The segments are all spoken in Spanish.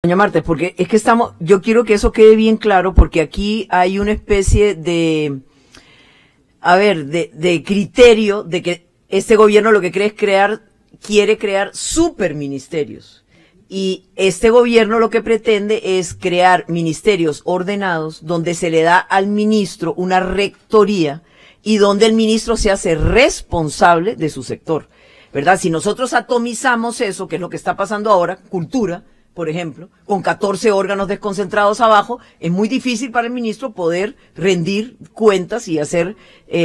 Doña Marta, porque es que yo quiero que eso quede bien claro, porque aquí hay una especie de, de criterio de que este gobierno lo que quiere crear superministerios. Y este gobierno lo que pretende es crear ministerios ordenados donde se le da al ministro una rectoría y donde el ministro se hace responsable de su sector, ¿verdad? Si nosotros atomizamos eso, que es lo que está pasando ahora, cultura, por ejemplo, con 14 órganos desconcentrados abajo, es muy difícil para el ministro poder rendir cuentas y hacer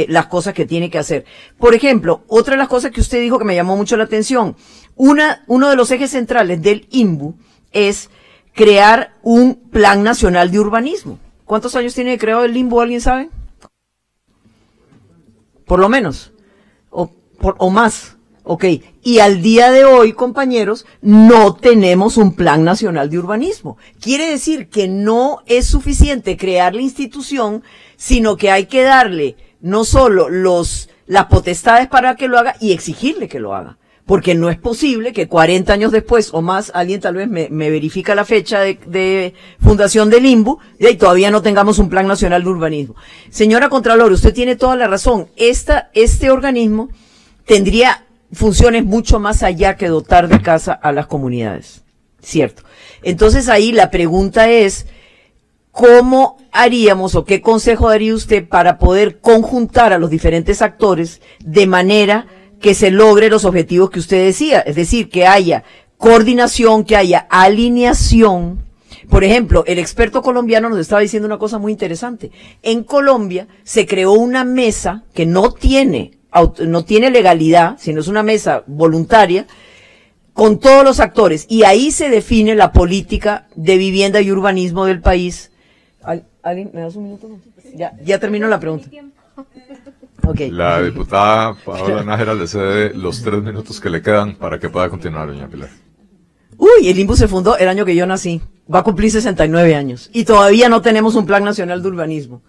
las cosas que tiene que hacer. Por ejemplo, otra de las cosas que usted dijo que me llamó mucho la atención, uno de los ejes centrales del INBU es crear un plan nacional de urbanismo. ¿Cuántos años tiene creado el INBU? ¿Alguien sabe? Por lo menos. O más. Ok, y al día de hoy, compañeros, no tenemos un plan nacional de urbanismo. Quiere decir que no es suficiente crear la institución, sino que hay que darle no solo las potestades para que lo haga y exigirle que lo haga. Porque no es posible que 40 años después o más, alguien tal vez me verifica la fecha de fundación del INBU, y todavía no tengamos un plan nacional de urbanismo. Señora Contralor, usted tiene toda la razón. Este organismo tendría funciones mucho más allá que dotar de casa a las comunidades, ¿cierto? Entonces ahí la pregunta es, ¿cómo haríamos o qué consejo daría usted para poder conjuntar a los diferentes actores de manera que se logre los objetivos que usted decía? Es decir, que haya coordinación, que haya alineación. Por ejemplo, el experto colombiano nos estaba diciendo una cosa muy interesante. En Colombia se creó una mesa que no tiene legalidad, sino es una mesa voluntaria, con todos los actores, y ahí se define la política de vivienda y urbanismo del país. ¿Alguien me das un minuto? Ya termino la pregunta. Okay. La diputada Paola Nájera le cede los 3 minutos que le quedan para que pueda continuar, doña Pilar. Uy, el INBU se fundó el año que yo nací, va a cumplir 69 años, y todavía no tenemos un plan nacional de urbanismo.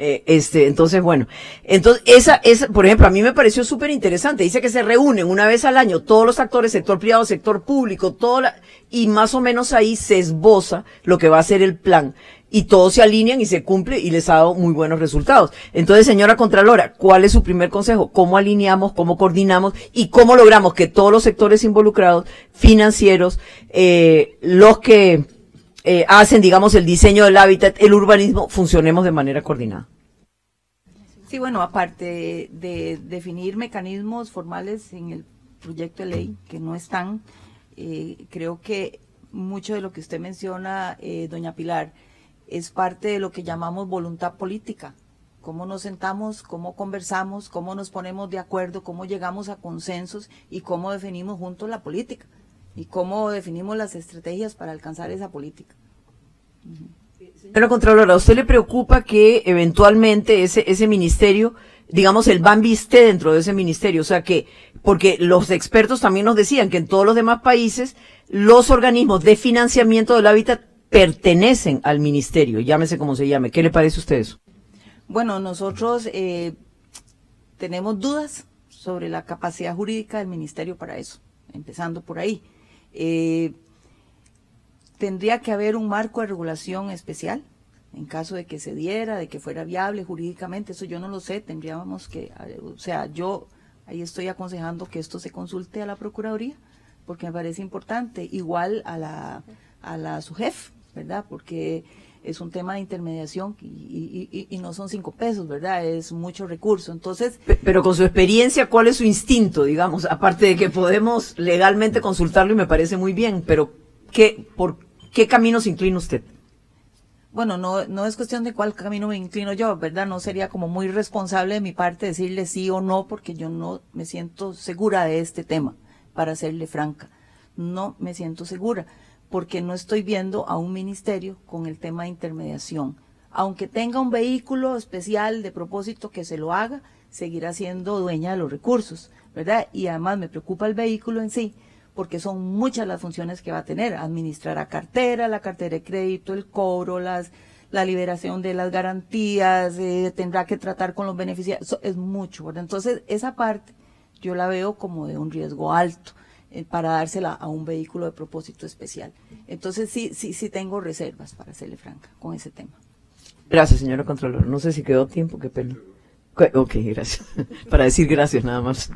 Entonces, bueno, esa, por ejemplo, a mí me pareció súper interesante. Dice que se reúnen una vez al año todos los actores, sector privado, sector público, y más o menos ahí se esboza lo que va a ser el plan. Y todos se alinean y se cumple y les ha dado muy buenos resultados. Entonces, señora Contralora, ¿cuál es su primer consejo? ¿Cómo alineamos, cómo coordinamos y cómo logramos que todos los sectores involucrados, financieros, los que hacen, digamos, el diseño del hábitat, el urbanismo, funcionemos de manera coordinada? Sí, bueno, aparte de definir mecanismos formales en el proyecto de ley, que no están, creo que mucho de lo que usted menciona, doña Pilar, es parte de lo que llamamos voluntad política. Cómo nos sentamos, cómo conversamos, cómo nos ponemos de acuerdo, cómo llegamos a consensos y cómo definimos juntos la política. Y cómo definimos las estrategias para alcanzar esa política. Señora Contralora, ¿a usted le preocupa que eventualmente ese ministerio, digamos, el Bambi esté dentro de ese ministerio? O sea que, porque los expertos también nos decían que en todos los demás países los organismos de financiamiento del hábitat pertenecen al ministerio, llámese como se llame. ¿Qué le parece a usted eso? Bueno, nosotros tenemos dudas sobre la capacidad jurídica del ministerio para eso, empezando por ahí. Tendría que haber un marco de regulación especial en caso de que se diera, de que fuera viable jurídicamente, eso yo no lo sé, tendríamos que, o sea, yo ahí estoy aconsejando que esto se consulte a la Procuraduría, porque me parece importante, igual a la SUGEF, ¿verdad? Porque es un tema de intermediación y no son 5 pesos, ¿verdad? Es mucho recurso. Entonces, pero con su experiencia, ¿cuál es su instinto, digamos? Aparte de que podemos legalmente consultarlo y me parece muy bien, pero ¿por qué camino se inclina usted? Bueno, no es cuestión de cuál camino me inclino yo, ¿verdad? No sería como muy responsable de mi parte decirle sí o no, porque yo no me siento segura de este tema, para serle franca. No me siento segura, porque no estoy viendo a un ministerio con el tema de intermediación. Aunque tenga un vehículo especial de propósito que se lo haga, seguirá siendo dueña de los recursos, ¿verdad? Y además me preocupa el vehículo en sí, porque son muchas las funciones que va a tener: administrar la cartera de crédito, el cobro, la liberación de las garantías, tendrá que tratar con los beneficiarios, es mucho, ¿verdad? Entonces esa parte yo la veo como de un riesgo alto. para dársela a un vehículo de propósito especial. Entonces sí tengo reservas, para serle franca, con ese tema. Gracias, señora Contralora. No sé si quedó tiempo, qué pena. Ok, gracias. Para decir gracias nada más.